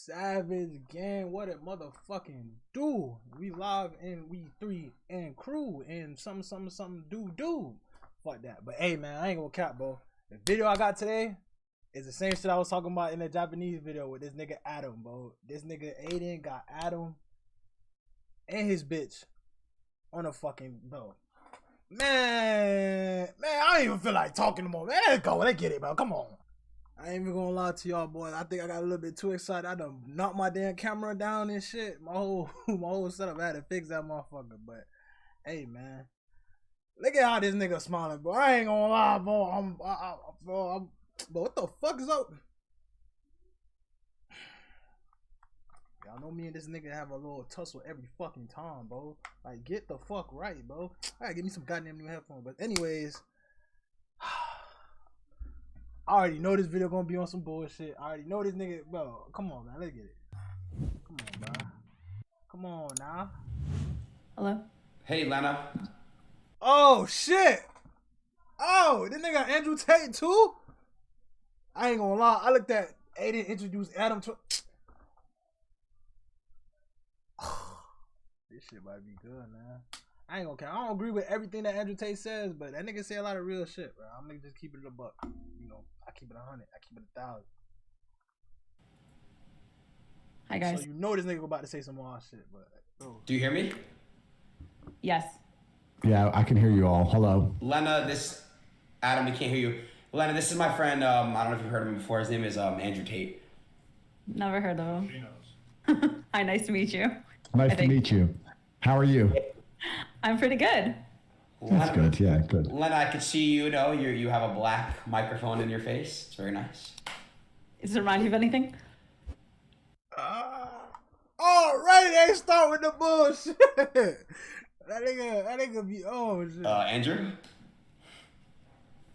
Savage gang, what it motherfucking do? We live and we three and crew and something do. Fuck that. But hey man, I ain't gonna cap, bro. The video I got today is the same shit I was talking about in the Japanese video with this nigga Adam, bro. This nigga Aiden got Adam and his bitch on a fucking bro. Man, I don't even feel like talking no more. Man, let's go. Let's get it, bro. Come on. I ain't even gonna lie to y'all, boys. I think I got a little bit too excited. I done knocked my damn camera down and shit. My whole setup, I had to fix that motherfucker. But hey, man, look at how this nigga smiling, bro. I ain't gonna lie, bro. But what the fuck is up? Y'all know me and this nigga have a little tussle every fucking time, bro. Like, get the fuck right, bro. I gotta get me some goddamn new headphones. But anyways, I already know this video gonna be on some bullshit. I already know this nigga, bro. Come on, man. Let's get it. Come on, bro. Come on now. Hello. Hey, Lena. Oh shit. Oh, this nigga got Andrew Tate too. I ain't gonna lie. I looked at Aiden introduce Adam to. This shit might be good, man. I ain't gonna care. I don't agree with everything that Andrew Tate says, but that nigga say a lot of real shit, bro. I'm gonna just keep it a buck. You know, I keep it 100. I keep it 1,000. Hi guys. So you know this nigga about to say some more shit, but bro. Do you hear me? Yes. Yeah, I can hear you all. Hello. Lena, Adam, we can't hear you. Lena, this is my friend. I don't know if you've heard of him before. His name is Andrew Tate. Never heard of him. She knows. Hi, nice to meet you. Nice to meet you. How are you? I'm pretty good. That's good. Yeah, good. Lena, I can see you know you have a black microphone in your face. It's very nice. Does it remind you of anything? Alright, they start with the bullshit. That nigga be shit. Andrew?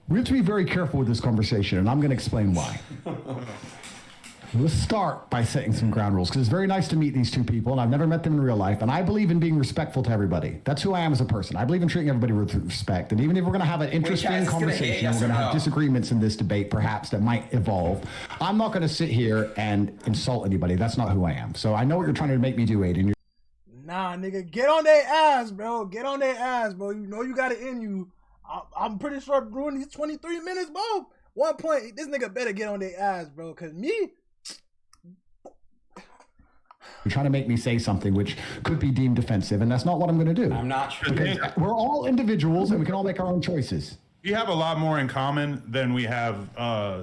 We have to be very careful with this conversation, and I'm going to explain why. Let's start by setting some ground rules, because it's very nice to meet these two people, and I've never met them in real life, and I believe in being respectful to everybody. That's who I am as a person. I believe in treating everybody with respect, and even if we're going to have an interesting conversation, we're going to have disagreements in this debate, perhaps, that might evolve, I'm not going to sit here and insult anybody. That's not who I am. So I know what you're trying to make me do, Aiden. Nah, nigga, get on their ass, bro. Get on their ass, bro. You know you got it in you. I'm pretty sure during these 23 minutes, bro, 1 point, this nigga better get on their ass, bro, because me... You're trying to make me say something which could be deemed offensive, and that's not what I'm going to do. I'm not sure. Because we're all individuals, and we can all make our own choices. We have a lot more in common than we have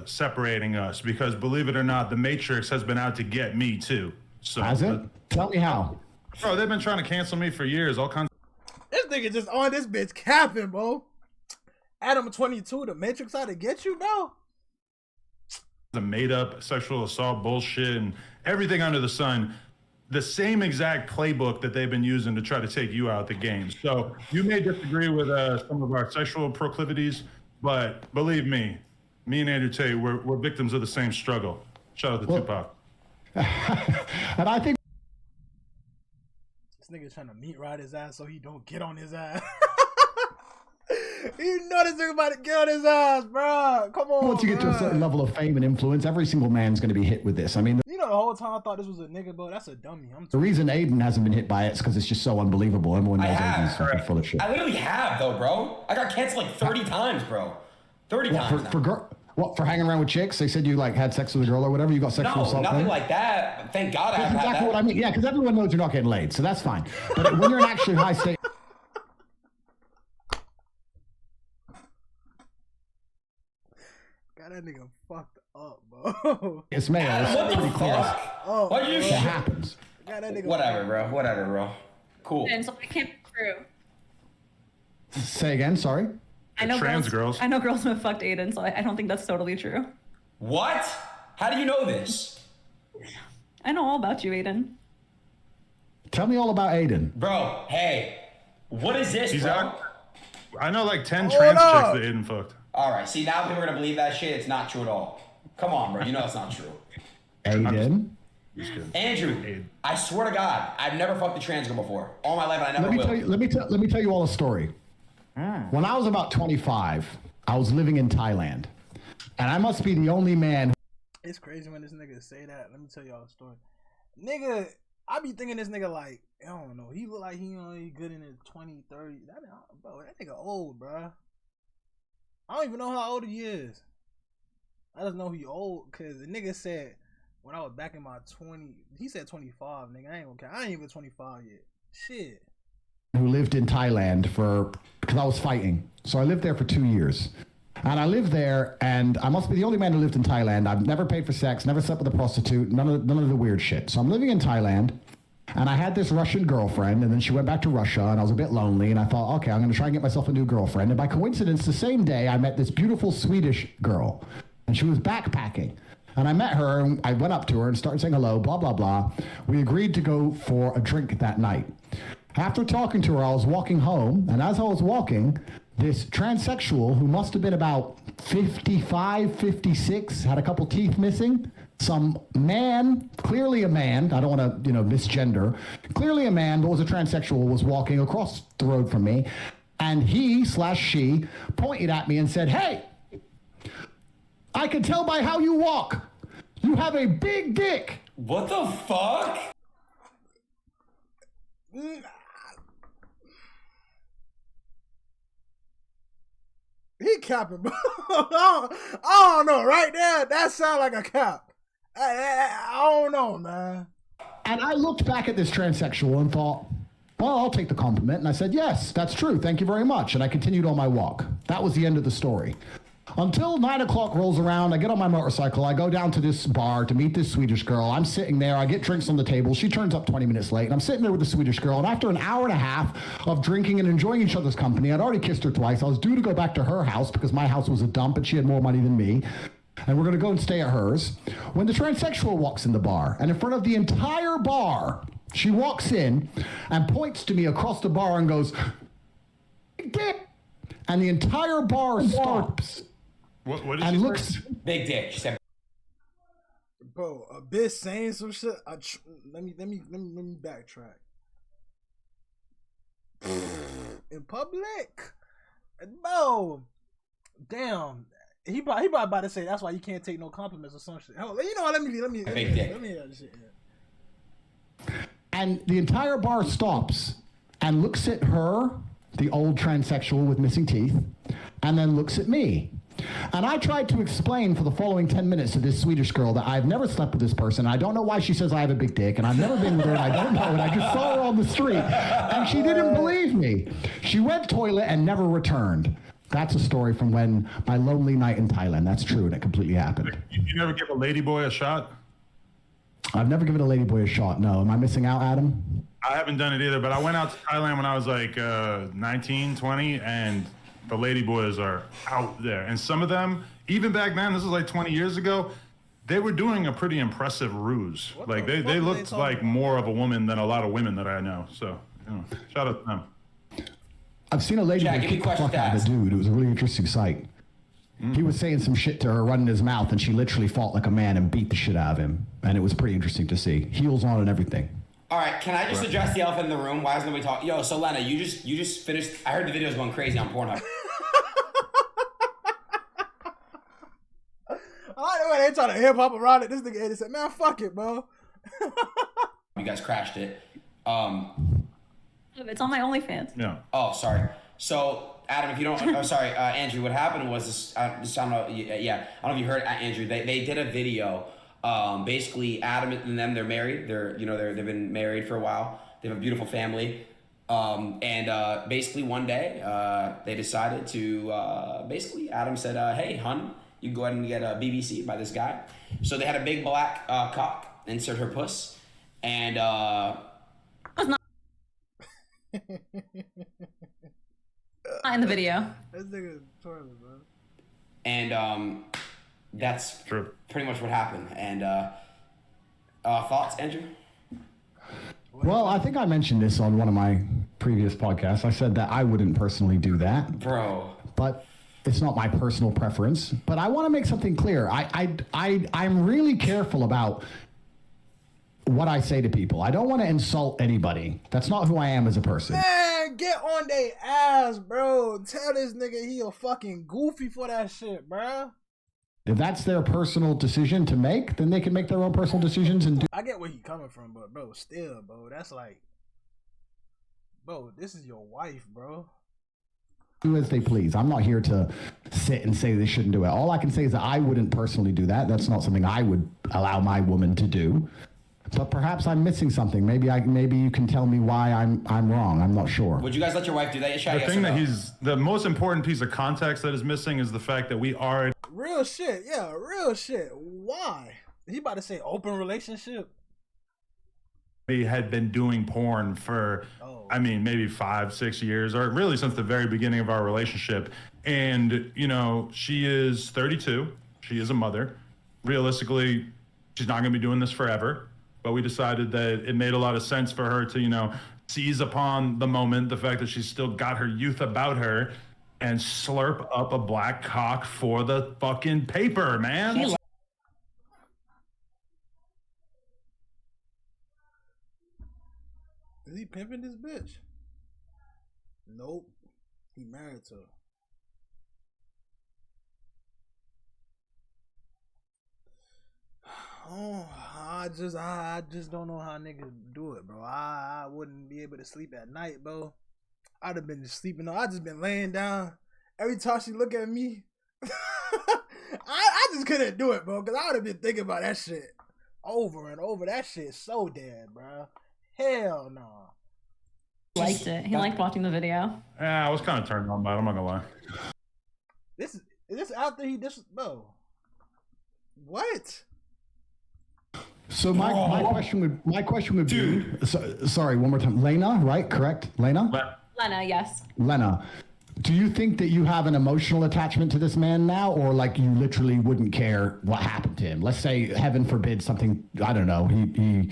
separating us, because believe it or not, the Matrix has been out to get me too. So, has it? Tell me how. Bro, they've been trying to cancel me for years. All kinds. This nigga just on this bitch capping, bro. Adam 22, the Matrix out to get you, bro. The made up sexual assault bullshit and everything under the sun. The same exact playbook that they've been using to try to take you out the game. So you may disagree with some of our sexual proclivities, but believe me and Andrew Tate, we're victims of the same struggle. Shout out to Tupac. And I think this nigga trying to meat ride his ass so he don't get on his ass. You know this nigga about to get on his ass, bro. Come on. Once you get to a certain level of fame and influence, every single man's going to be hit with this. I mean, you know, the whole time I thought this was a nigga, bro. That's a dummy. The reason Aiden hasn't been hit by it is because it's just so unbelievable. Everyone knows Aiden's fucking full of shit. I literally have, though, bro. I got canceled like 30 times, bro. 30 times. For hanging around with chicks? They said you like had sex with a girl or whatever. You got sexual assault. No, nothing like that. Thank God I haven't That's had exactly that. what I mean. Yeah, because everyone knows you're not getting laid, so that's fine. But when you're in actually high state. Got that nigga fucked up, bro. It's male. It's pretty close. Oh, What you It happens. got that nigga Whatever, bro. Cool. And so I can't be true. Say again, sorry? I know trans girls. I know girls who have fucked Aiden, so I don't think that's totally true. What? How do you know this? I know all about you, Aiden. Tell me all about Aiden. Bro, hey. What is this, He's bro? out. I know like 10 Hold trans up. chicks that Aiden fucked. All right, see, now people are going to believe that shit. It's not true at all. Come on, bro. You know it's not true. Aiden? Just kidding. Andrew, I swear to God, I've never fucked a trans girl before. All my life, and I never will. Let me tell you all a story. When I was about 25, I was living in Thailand. And I must be the only man. It's crazy when this nigga say that. Let me tell y'all a story. nigga, I be thinking this nigga like, I don't know, he look like he only good in his 20, 30. Bro, that nigga old, bro. I don't even know how old he is. I just know he old because the nigga said when I was back in my 20, he said 25, nigga. I ain't gonna count. I ain't even 25 yet. Shit. Who lived in Thailand because I was fighting. So I lived there for 2 years. And I lived there, and I must be the only man who lived in Thailand. I've never paid for sex, never slept with a prostitute, none of the weird shit. So I'm living in Thailand, and I had this Russian girlfriend, and then she went back to Russia, and I was a bit lonely, and I thought, okay, I'm going to try and get myself a new girlfriend. And by coincidence, the same day, I met this beautiful Swedish girl, and she was backpacking. And I met her, and I went up to her and started saying hello, blah, blah, blah. We agreed to go for a drink that night. After talking to her, I was walking home, and as I was walking, this transsexual who must have been about 55, 56, had a couple teeth missing. Some man, clearly a man, I don't want to, misgender, clearly a man, but was a transsexual, was walking across the road from me. And he/she pointed at me and said, "Hey, I can tell by how you walk. You have a big dick." What the fuck? He capping, bro. I don't know. Right there, that sound like a cap. I don't know, man. And I looked back at this transsexual and thought, well, I'll take the compliment. And I said, yes, that's true. Thank you very much. And I continued on my walk. That was the end of the story. Until 9 o'clock rolls around, I get on my motorcycle, I go down to this bar to meet this Swedish girl. I'm sitting there, I get drinks on the table. She turns up 20 minutes late, and I'm sitting there with the Swedish girl. And after an hour and a half of drinking and enjoying each other's company, I'd already kissed her twice. I was due to go back to her house because my house was a dump and she had more money than me. And we're going to go and stay at hers. When the transsexual walks in the bar, and in front of the entire bar, she walks in and points to me across the bar and goes, "Dick!" And the entire bar stops. What did and she looks say? Big dick. She said. Bro, a bitch saying some shit. Let me backtrack. In public, bro. Damn. He probably about to say that's why you can't take no compliments or some shit. Oh, you know what? Let me hear that shit. Yeah. And the entire bar stops and looks at her, the old transsexual with missing teeth, and then looks at me. And I tried to explain for the following 10 minutes to this Swedish girl that I've never slept with this person. I don't know why she says I have a big dick, and I've never been with her, and I don't know, and I just saw her on the street. And she didn't believe me. She went toilet and never returned. That's a story from when my lonely night in Thailand. That's true, and it completely happened. You never give a ladyboy a shot? I've never given a ladyboy a shot, no. Am I missing out, Adam? I haven't done it either, but I went out to Thailand when I was like 19, 20, and the ladyboys are out there. And some of them, even back then, this was like 20 years ago, they were doing a pretty impressive ruse. Like they looked like more of a woman than a lot of women that I know. So, shout out to them. I've seen a lady Jack, kick the fuck out of a dude. It was a really interesting sight. He was saying some shit to her, running his mouth, and she literally fought like a man and beat the shit out of him. And it was pretty interesting to see. Heels on and everything. All right, can I just address the elephant in the room? Why is nobody talking? Yo, so Lena, you just finished. I heard the video's going crazy on Pornhub. I like the way they try to hip hop around it. This nigga Eddie said, "Man, fuck it, bro." You guys crashed it. It's on my OnlyFans. Yeah. Oh, sorry. So, Adam, if you don't, I'm sorry, Andrew. What happened was this. I don't know. Yeah, I don't know if you heard Andrew. They did a video. Basically, Adam and them, they're married. They've been married for a while. They have a beautiful family. And basically one day, they decided to. Basically, Adam said, "Hey, hun, you go ahead and get a BBC by this guy." So they had a big black cock insert her puss, and. Not in the video. This nigga toilet, bro. And that's True. pretty much what happened. And thoughts, Andrew? Well, I think I mentioned this on one of my previous podcasts. I said that I wouldn't personally do that. Bro. But it's not my personal preference. But I want to make something clear. I'm really careful about what I say to people. I don't want to insult anybody. That's not who I am as a person. Man, get on they ass, bro. Tell this nigga he a fucking goofy for that shit, bro. If that's their personal decision to make, then they can make their own personal decisions and do. I get where he coming from, but bro, still, bro, that's like, bro, this is your wife, bro. Do as they please. I'm not here to sit and say they shouldn't do it. All I can say is that I wouldn't personally do that. That's not something I would allow my woman to do. But perhaps I'm missing something. Maybe you can tell me why I'm wrong. I'm not sure. Would you guys let your wife do that? The thing that the most important piece of context that is missing is the fact that we are real shit. Yeah, real shit. Why? He about to say open relationship. We had been doing porn for, I mean, maybe 5-6 years, or really since the very beginning of our relationship. And, you know, she is 32. She is a mother. Realistically, she's not going to be doing this forever. But we decided that it made a lot of sense for her to, you know, seize upon the moment, the fact that she's still got her youth about her, and slurp up a black cock for the fucking paper, man. Is he pimping this bitch? Nope. He married to her. Oh, I just don't know how niggas do it, bro. I wouldn't be able to sleep at night, bro. I'd have been just sleeping. I just been laying down. Every time she look at me, I just couldn't do it, bro. Cause I would have been thinking about that shit over and over. That shit so dead, bro. Hell no. He liked it. He liked watching the video. Yeah, I was kind of turned on by it. I'm not gonna lie. Is this after he bro? What? So my question would be, sorry, one more time. Lena, right? Correct? Lena, yes. Lena, do you think that you have an emotional attachment to this man now, or like you literally wouldn't care what happened to him? Let's say, heaven forbid, something, I don't know, he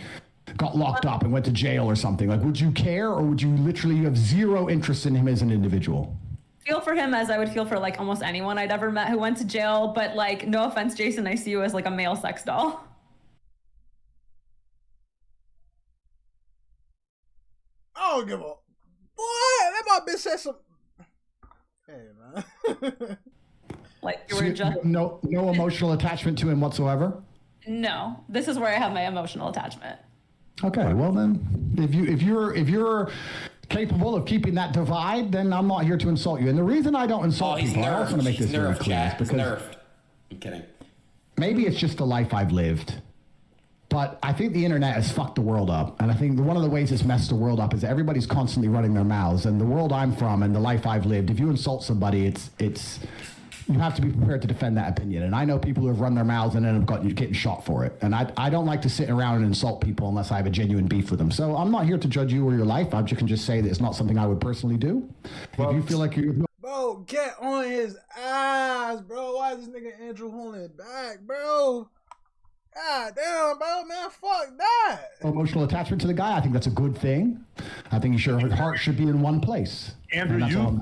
got locked up and went to jail or something. Like, would you care, or would you literally have zero interest in him as an individual? Feel for him as I would feel for like almost anyone I'd ever met who went to jail. But like, no offense, Jason, I see you as like a male sex doll. I don't give a boy. That my bitch said some. Hey man. Like you were just no emotional attachment to him whatsoever. No, this is where I have my emotional attachment. Okay, well then, if you're capable of keeping that divide, then I'm not here to insult you. And the reason I don't insult people, I also want to make this very clear, is because I'm kidding. Maybe it's just the life I've lived. But I think the internet has fucked the world up. And I think one of the ways it's messed the world up is that everybody's constantly running their mouths. And the world I'm from and the life I've lived, if you insult somebody, it's you have to be prepared to defend that opinion. And I know people who have run their mouths and end up getting shot for it. And I don't like to sit around and insult people unless I have a genuine beef with them. So I'm not here to judge you or your life. I can just say that it's not something I would personally do. Well, if you feel like you're... Bro, get on his ass, bro. Why is this nigga Andrew holding it back, bro? God damn, bro, man, fuck that. Emotional attachment to the guy, I think that's a good thing. I think your heart should be in one place. Andrew,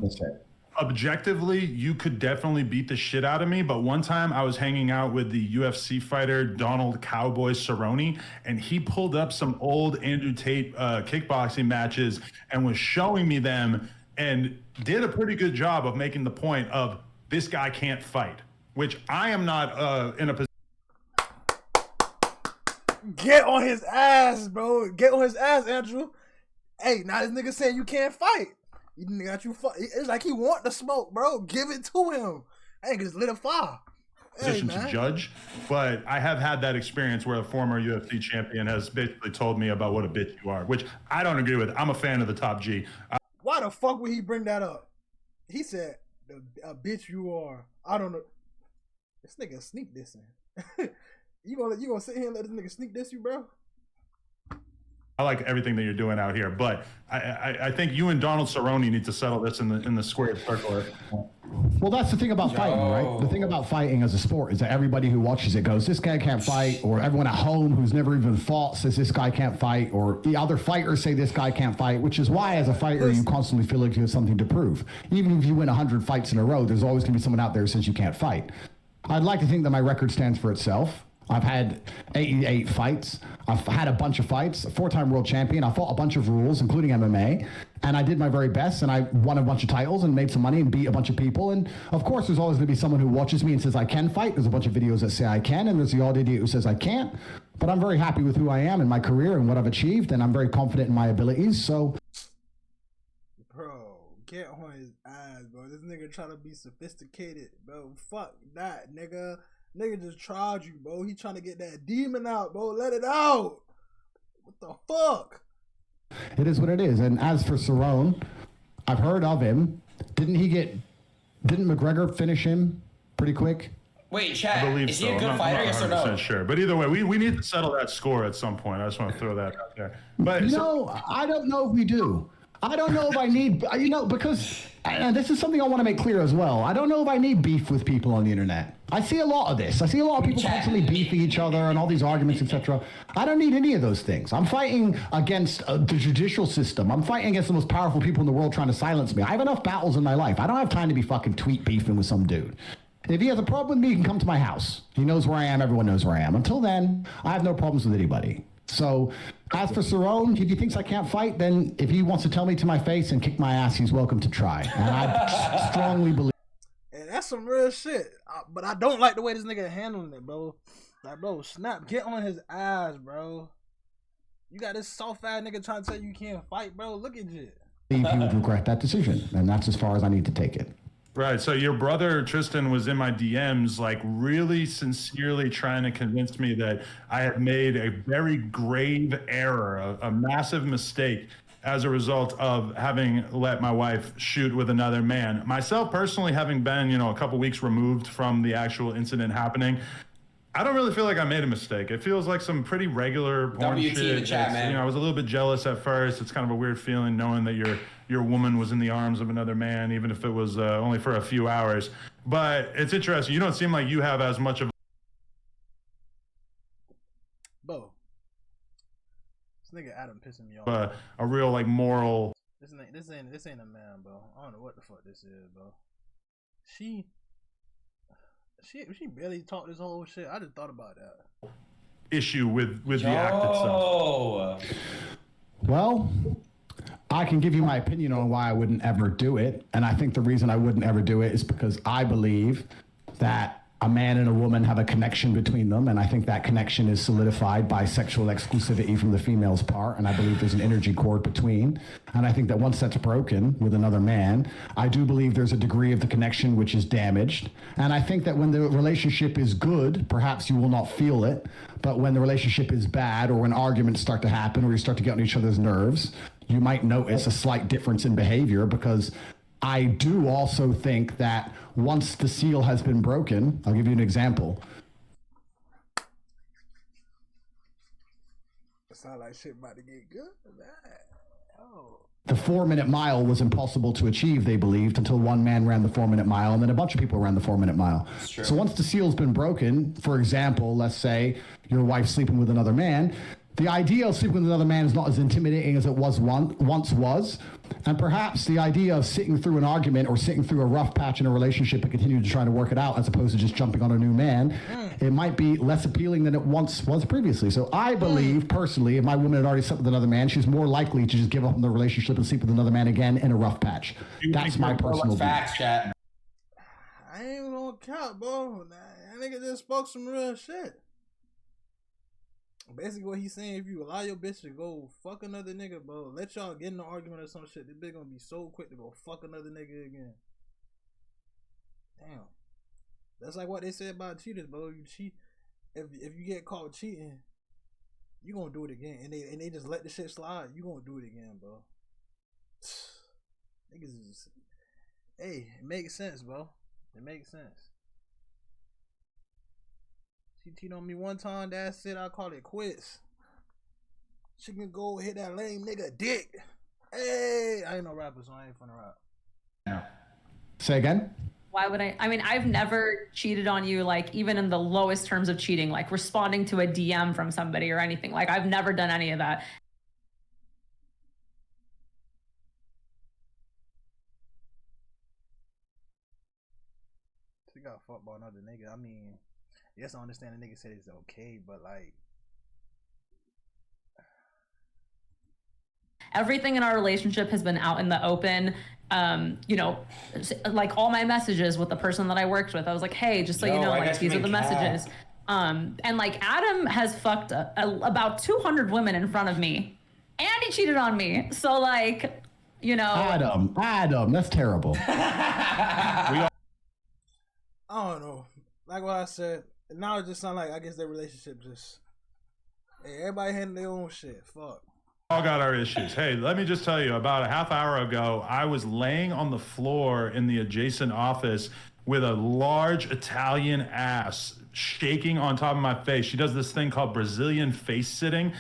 objectively, you could definitely beat the shit out of me, but one time I was hanging out with the UFC fighter Donald Cowboy Cerrone, and he pulled up some old Andrew Tate kickboxing matches and was showing me them and did a pretty good job of making the point of this guy can't fight, which I am not in a position. Get on his ass, bro. Get on his ass, Andrew. Hey, now this nigga saying you can't fight. You got you. It's like he want the smoke, bro. Give it to him. I think it's lit a fire. Position to judge, but I have had that experience where a former UFC champion has basically told me about what a bitch you are, which I don't agree with. I'm a fan of the top G. Why the fuck would he bring that up? He said, "A bitch you are." I don't know. This nigga sneak dissing. You gonna sit here and let this nigga sneak diss you, bro? I like everything that you're doing out here, but I think you and Donald Cerrone need to settle this in the squared circle. Well, that's the thing about fighting, right? The thing about fighting as a sport is that everybody who watches it goes, this guy can't fight, or everyone at home who's never even fought says this guy can't fight, or the other fighters say this guy can't fight, which is why as a fighter you constantly feel like you have something to prove. Even if you win 100 fights in a row, there's always going to be someone out there who says you can't fight. I'd like to think that my record stands for itself. I've had 88 fights. I've had a bunch of fights, a 4-time world champion. I fought a bunch of rules, including MMA. and I did my very best, and I won a bunch of titles and made some money and beat a bunch of people. And of course, there's always going to be someone who watches me and says I can fight. There's a bunch of videos that say I can, and there's the odd idiot who says I can't. But I'm very happy with who I am in my career and what I've achieved, and I'm very confident in my abilities. So, bro, get on his ass, bro. This nigga trying to be sophisticated, bro. Fuck that, nigga. Nigga just tried you, bro. He trying to get that demon out, bro. Let it out. What the fuck? it is what it is. And as for Cerrone, I've heard of him. Didn't McGregor finish him pretty quick? Wait, Chad, I believe is so. he a good I'm fighter? not Yes or 100% no? sure. But either way, we need to settle that score at some point. I just want to throw that out there. But No, I don't know if we do. I don't know if I need, because and this is something I want to make clear as well. I don't know if I need beef with people on the internet. I see a lot of this. I see a lot of people constantly beefing each other and all these arguments, etc. I don't need any of those things. I'm fighting against the judicial system. I'm fighting against the most powerful people in the world trying to silence me. I have enough battles in my life. I don't have time to be fucking tweet beefing with some dude. If he has a problem with me, he can come to my house. He knows where I am. Everyone knows where I am. Until then, I have no problems with anybody. So, as for Cerrone, if he thinks I can't fight, then if he wants to tell me to my face and kick my ass, he's welcome to try. And I strongly believe. And that's some real shit. But I don't like the way this nigga handling it, bro. Like, bro, snap, get on his ass, bro. You got this soft ass nigga trying to tell you can't fight, bro. Look at you. He would regret that decision, and that's as far as I need to take it. right. So your brother Tristan was in my DMs, like really sincerely trying to convince me that I had made a very grave error, a massive mistake as a result of having let my wife shoot with another man. Myself personally, having been, a couple weeks removed from the actual incident happening, I don't really feel like I made a mistake. It feels like some pretty regular porn WT shit. in the chat, man. I was a little bit jealous at first. It's kind of a weird feeling knowing that your woman was in the arms of another man, even if it was only for a few hours. But it's interesting. You don't seem like you have as much of Bro. This nigga Adam pissing me off. a real like moral. This ain't a man, bro. I don't know what the fuck this is, bro. She barely talked this whole shit. I just thought about that. Issue with the act itself. Well, I can give you my opinion on why I wouldn't ever do it. And I think the reason I wouldn't ever do it is because I believe that a man and a woman have a connection between them. And I think that connection is solidified by sexual exclusivity from the female's part. And I believe there's an energy cord between. And I think that once that's broken with another man, I do believe there's a degree of the connection which is damaged. And I think that when the relationship is good, perhaps you will not feel it. But when the relationship is bad, or when arguments start to happen, or you start to get on each other's nerves, you might notice a slight difference in behavior, because I do also think that once the seal has been broken, I'll give you an example. It sound like shit about to get good, man. Oh. The 4-minute mile was impossible to achieve, they believed, until one man ran the 4-minute mile, and then a bunch of people ran the 4-minute mile. So once the seal's been broken, for example, let's say your wife's sleeping with another man, the idea of sleeping with another man is not as intimidating as it was once was. And perhaps the idea of sitting through an argument or sitting through a rough patch in a relationship and continue to try to work it out, as opposed to just jumping on a new man, it might be less appealing than it once was previously. So I believe, personally, if my woman had already slept with another man, she's more likely to just give up on the relationship and sleep with another man again in a rough patch. That's my personal view. Facts, chat. I ain't even gonna count, bro. That nigga just spoke some real shit. Basically, what he's saying, if you allow your bitch to go fuck another nigga, bro, let y'all get in an argument or some shit, this bitch gonna be so quick to go fuck another nigga again. Damn. That's like what they said about cheaters, bro. You cheat, if you get caught cheating, you gonna do it again, and they just let the shit slide. You gonna do it again, bro. Niggas is, hey, it makes sense, bro. It makes sense. She cheated on me one time, that's it. I call it quits. She can go hit that lame nigga dick. Hey, I ain't no rapper, so I ain't finna rap. No. Say again? Why would I mean, I've never cheated on you, like even in the lowest terms of cheating, like responding to a DM from somebody or anything. Like I've never done any of that. She got fucked by another nigga. I mean, yes, I understand the nigga said it's okay, but like. everything in our relationship has been out in the open. You know, like all my messages with the person that I worked with, I was like, hey, just so you know, like these are the messages. And like Adam has fucked about 200 women in front of me, and he cheated on me. So like, you know, Adam, that's terrible. I don't know. Like what I said, now it just sounds like I guess their relationship just, hey, everybody handle their own shit. Fuck. All got our issues. Hey, let me just tell you, about a half hour ago, I was laying on the floor in the adjacent office with a large Italian ass shaking on top of my face. She does this thing called Brazilian face sitting.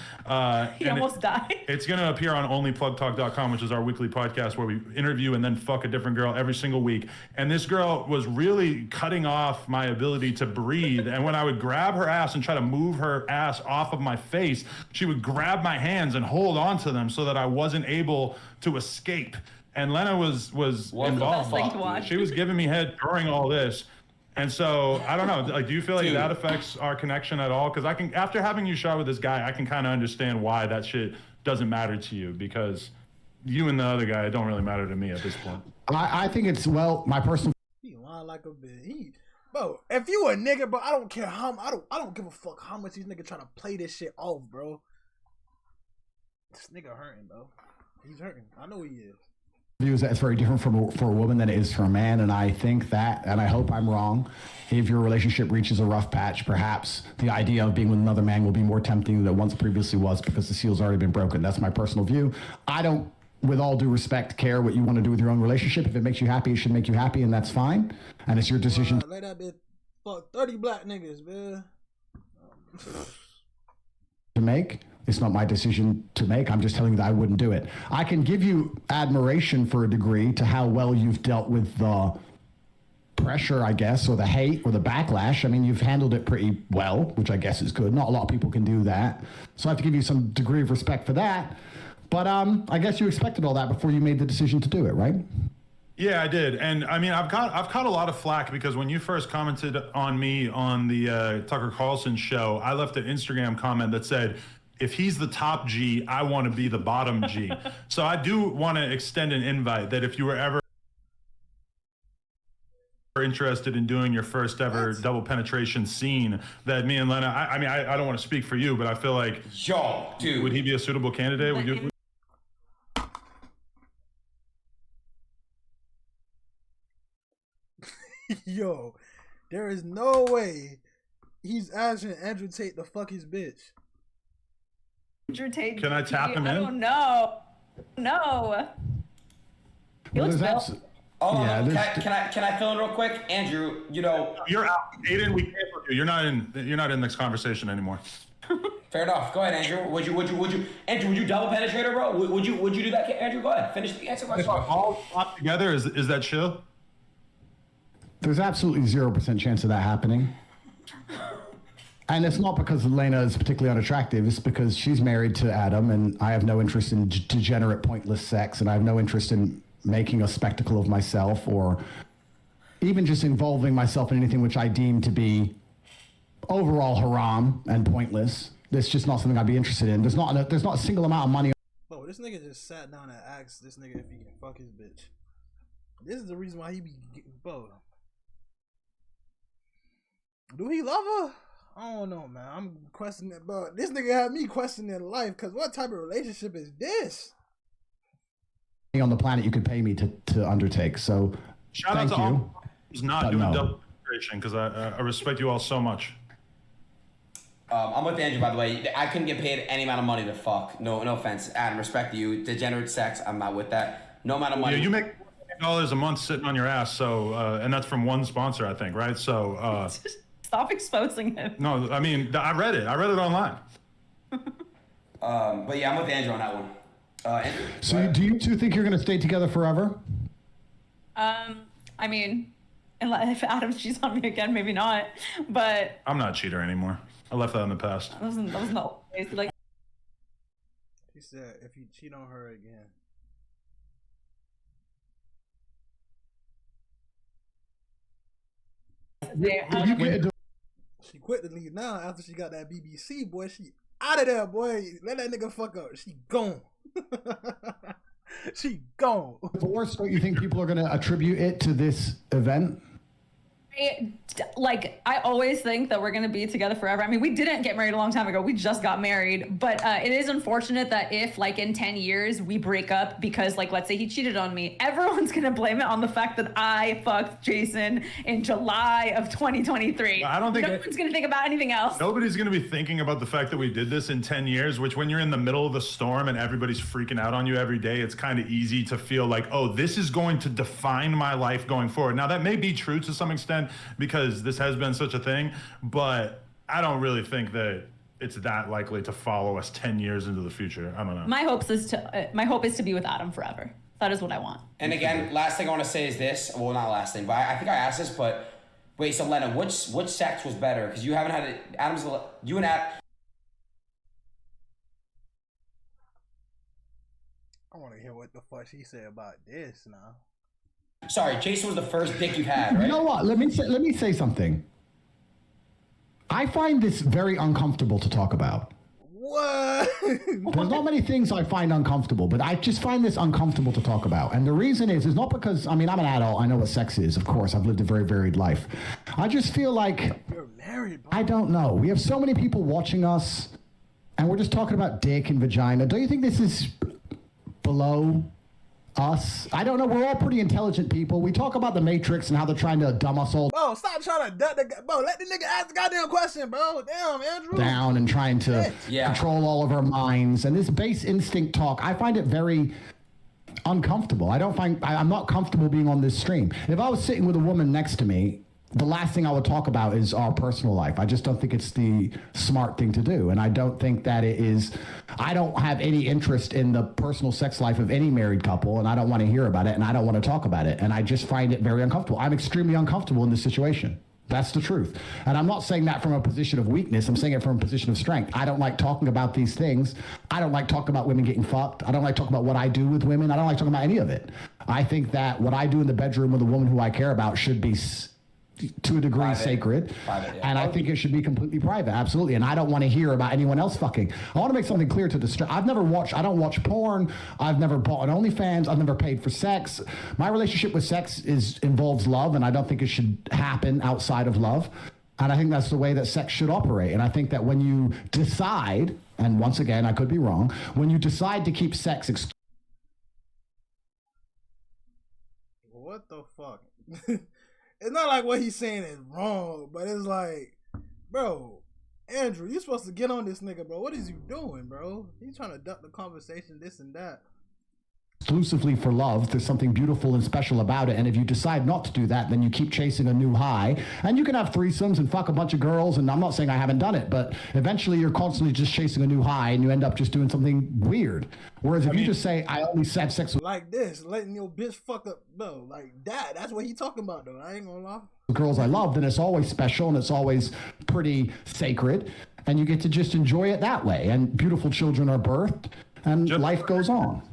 He almost died. It's going to appear on onlyplugtalk.com, which is our weekly podcast where we interview and then fuck a different girl every single week. And this girl was really cutting off my ability to breathe. And when I would grab her ass and try to move her ass off of my face, she would grab my hands and hold on to them so that I wasn't able to escape. And Lena was involved. She was giving me head during all this. And so, I don't know, like, do you feel like that affects our connection at all? Because I can, after having you shot with this guy, I can kind of understand why that shit doesn't matter to you, because you and the other guy, it don't really matter to me at this point. I think it's, well, my personal... He lying like a bitch. Bro, if you a nigga, bro, I don't care how, I don't give a fuck how much these niggas trying to play this shit off, bro. This nigga hurting, bro. He's hurting. I know he is. Views that it's very different for a woman than it is for a man, and I think that, and I hope I'm wrong, if your relationship reaches a rough patch, perhaps the idea of being with another man will be more tempting than it once previously was, because the seal's already been broken. That's my personal view. I don't, with all due respect, care what you want to do with your own relationship. If it makes you happy, it should make you happy, and that's fine, and it's your decision. Let that bitch fuck 30 black niggas, man. To make. It's not my decision to make. I'm just telling you that I wouldn't do it. I can give you admiration for a degree to how well you've dealt with the pressure, I guess, or the hate or the backlash. I mean, you've handled it pretty well, which I guess is good. Not a lot of people can do that. So I have to give you some degree of respect for that. But I guess you expected all that before you made the decision to do it, right? Yeah, I did. And I mean, I've caught a lot of flack because when you first commented on me on the Tucker Carlson show, I left an Instagram comment that said, if he's the top G, I want to be the bottom G. So I do want to extend an invite that if you were ever interested in doing your first ever double penetration scene, that me and Lena, I mean, I don't want to speak for you, but I feel like, yo, dude, would he be a suitable candidate? Would you? Yo, there is no way he's asking Andrew Tate to fuck his bitch. Andrew Tate. Can I tap him in? I don't know. No. He looks built. Can I fill in real quick, Andrew? You know, you're out. Aiden, we can't look you. You're not in this conversation anymore. Fair enough. Go ahead, Andrew. Would you, Andrew? Would you double penetrate her, bro? Would you do that, Andrew? Go ahead. Finish the answer. If all pop together, is that chill? There's absolutely 0% chance of that happening. And it's not because Elena is particularly unattractive. It's because she's married to Adam, and I have no interest in degenerate, pointless sex, and I have no interest in making a spectacle of myself or even just involving myself in anything which I deem to be overall haram and pointless. It's just not something I'd be interested in. There's not a single amount of money. Bro, this nigga just sat down and asked this nigga if he can fuck his bitch. This is the reason why he be getting, bro. Do he love her? I don't know, man. I'm questioning, bro. This nigga had me questioning life, because what type of relationship is this? On the planet you could pay me to undertake. So shout out to all who's not doing double penetration, because I respect you all so much. I'm with Andrew, by the way. I couldn't get paid any amount of money to fuck. No offense, Adam. Respect to you. Degenerate sex, I'm not with that. No amount of money. Yeah, you make $40 a month sitting on your ass. So, and that's from one sponsor, I think, right? So. Stop exposing him. No, I mean, I read it online. But yeah, I'm with Andrew on that one. Andrew, so do you two think you're going to stay together forever? I mean, if Adam cheats on me again, maybe not. But I'm not a cheater anymore. I left that in the past. That was not like. He said if you cheat on her again. She quit the league now after she got that BBC, boy. She out of there, boy. Let that nigga fuck up. She gone. She gone. Divorce, don't you think people are going to attribute it to this event? I always think that we're going to be together forever. I mean, we didn't get married a long time ago. We just got married. But it is unfortunate that if, like, in 10 years we break up because, like, let's say he cheated on me, everyone's going to blame it on the fact that I fucked Jason in July of 2023. I don't think no one's going to think about anything else. Nobody's going to be thinking about the fact that we did this in 10 years, which when you're in the middle of the storm and everybody's freaking out on you every day, it's kind of easy to feel like, oh, this is going to define my life going forward. Now, that may be true to some extent because this has been such a thing, but I don't really think that it's that likely to follow us 10 years into the future. I don't know. My hope is to be with Adam forever. That is what I want. And again, last thing I want to say is this. Well, not last thing, but I think I asked this, but wait, so Lena, which sex was better? Because you haven't had it. You and Adam. I want to hear what the fuck she said about this now. Sorry, Jason was the first dick you had, right? You know what? Let me say something. I find this very uncomfortable to talk about. What? There's not many things I find uncomfortable, but I just find this uncomfortable to talk about. And the reason is not because, I mean, I'm an adult. I know what sex is, of course. I've lived a very varied life. I just feel like, You're married, bro. I don't know. We have so many people watching us, and we're just talking about dick and vagina. Don't you think this is below us? I don't know. We're all pretty intelligent people. We talk about the Matrix and how they're trying to dumb us all Bro, stop trying to duck the guy. Bro, let the nigga ask the goddamn question, bro. Damn, Andrew. down and trying to Yeah. control all of our minds. And this base instinct talk, I find it very uncomfortable. I'm not comfortable being on this stream. If I was sitting with a woman next to me, the last thing I would talk about is our personal life. I just don't think it's the smart thing to do. And I don't think that it is. I don't have any interest in the personal sex life of any married couple, and I don't want to hear about it, and I don't want to talk about it. And I just find it very uncomfortable. I'm extremely uncomfortable in this situation. That's the truth. And I'm not saying that from a position of weakness. I'm saying it from a position of strength. I don't like talking about these things. I don't like talking about women getting fucked. I don't like talking about what I do with women. I don't like talking about any of it. I think that what I do in the bedroom with a woman who I care about should be to a degree private. Sacred. Private, yeah. And I think it should be completely private. Absolutely. And I don't want to hear about anyone else fucking. I want to make something clear to the I don't watch porn. I've never bought an OnlyFans. I've never paid for sex. My relationship with sex involves love, and I don't think it should happen outside of love. And I think that's the way that sex should operate. And I think that when you decide, and once again, I could be wrong, when you decide to keep sex What the fuck? It's not like what he's saying is wrong, but it's like, bro, Andrew, you're supposed to get on this nigga, bro. What is you doing, bro? He's trying to duck the conversation, this and that. Exclusively for love, there's something beautiful and special about it. And if you decide not to do that, then you keep chasing a new high. And you can have threesomes and fuck a bunch of girls. And I'm not saying I haven't done it, but eventually you're constantly just chasing a new high and you end up just doing something weird. Whereas if you just say, I only have sex with like this, letting your bitch fuck up, bro, like that's what he talking about, though. I ain't gonna lie. Girls I love, then it's always special and it's always pretty sacred. And you get to just enjoy it that way. And beautiful children are birthed and life goes on.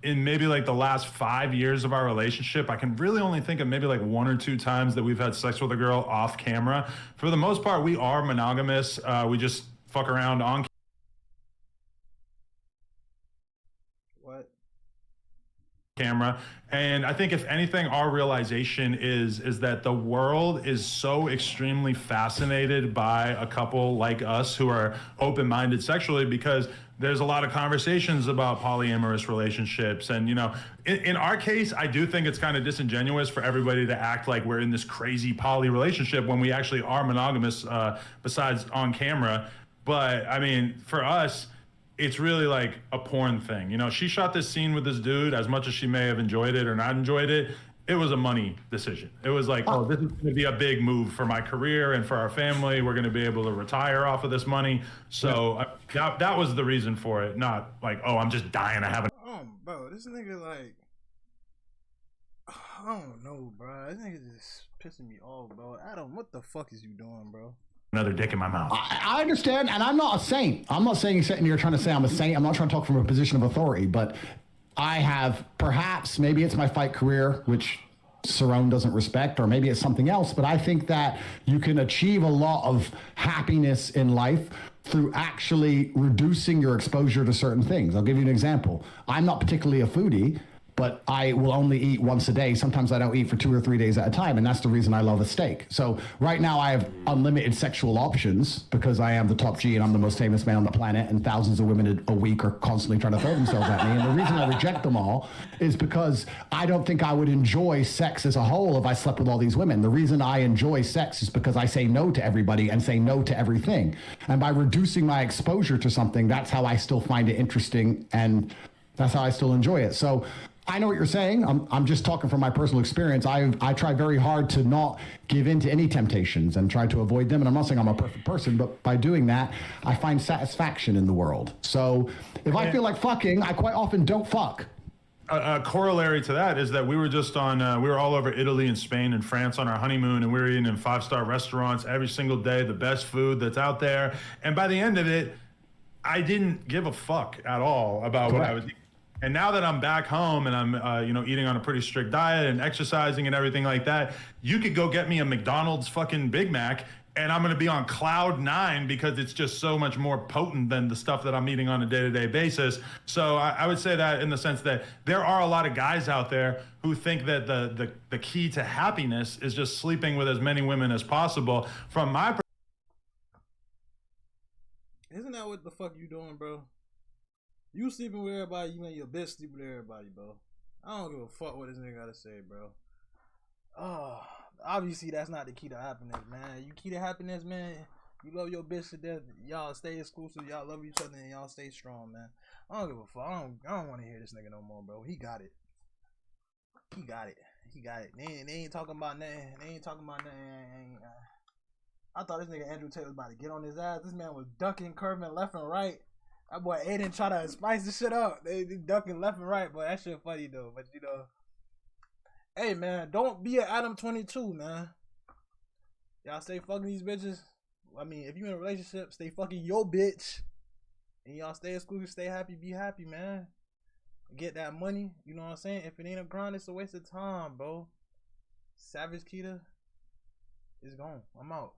In maybe like the last 5 years of our relationship, I can really only think of maybe like 1 or 2 times that we've had sex with a girl off camera. For the most part, we are monogamous. We just fuck around on camera. And I think if anything, our realization is that the world is so extremely fascinated by a couple like us who are open-minded sexually, because there's a lot of conversations about polyamorous relationships. And, you know, in our case, I do think it's kind of disingenuous for everybody to act like we're in this crazy poly relationship when we actually are monogamous, besides on camera. But I mean, for us, it's really like a porn thing. You know, she shot this scene with this dude. As much as she may have enjoyed it or not enjoyed it, it was a money decision. It was like, oh, this is going to be a big move for my career and for our family. We're going to be able to retire off of this money. So that was the reason for it. Not like, oh, I'm just dying to have a... Oh, bro, this nigga like, I don't know, bro. This nigga just pissing me off, bro. Adam, what the fuck is you doing, bro? Another dick in my mouth. I understand, and I'm not a saint. I'm not saying sitting here trying to say I'm a saint. I'm not trying to talk from a position of authority, but I have perhaps, maybe it's my fight career, which Cerrone doesn't respect, or maybe it's something else, but I think that you can achieve a lot of happiness in life through actually reducing your exposure to certain things. I'll give you an example. I'm not particularly a foodie, but I will only eat once a day. Sometimes I don't eat for 2 or 3 days at a time, and that's the reason I love a steak. So right now I have unlimited sexual options because I am the top G and I'm the most famous man on the planet, and thousands of women a week are constantly trying to throw themselves at me. And the reason I reject them all is because I don't think I would enjoy sex as a whole if I slept with all these women. The reason I enjoy sex is because I say no to everybody and say no to everything. And by reducing my exposure to something, that's how I still find it interesting, and that's how I still enjoy it. So I know what you're saying. I'm just talking from my personal experience. I try very hard to not give in to any temptations and try to avoid them. And I'm not saying I'm a perfect person, but by doing that, I find satisfaction in the world. So if I feel like fucking, I quite often don't fuck. A corollary to that is that we were just on, we were all over Italy and Spain and France on our honeymoon, and we were eating in 5-star restaurants every single day, the best food that's out there. And by the end of it, I didn't give a fuck at all about what I was eating. And now that I'm back home and I'm, eating on a pretty strict diet and exercising and everything like that, you could go get me a McDonald's fucking Big Mac and I'm going to be on cloud 9 because it's just so much more potent than the stuff that I'm eating on a day-to-day basis. So I would say that in the sense that there are a lot of guys out there who think that the key to happiness is just sleeping with as many women as possible. From my perspective, isn't that what the fuck you doing, bro? You sleeping with everybody, you make your bitch sleep with everybody, bro. I don't give a fuck what this nigga gotta say, bro. Oh, obviously that's not the key to happiness, man. You key to happiness, man. You love your bitch to death. Y'all stay exclusive. Y'all love each other and y'all stay strong, man. I don't give a fuck. I don't want to hear this nigga no more, bro. He got it. He got it. He got it. They ain't talking about nothing. They ain't talking about nothing. I thought this nigga Andrew Tate was about to get on his ass. This man was ducking, curving left and right. That boy Aiden try to spice the shit up. They ducking left and right, but that shit funny though. But hey man, don't be an Adam 22, man. Y'all stay fucking these bitches. I mean, if you in a relationship, stay fucking your bitch. And y'all stay exclusive, stay happy, be happy, man. Get that money, you know what I'm saying? If it ain't a grind, it's a waste of time, bro. Savage Kita is gone. I'm out.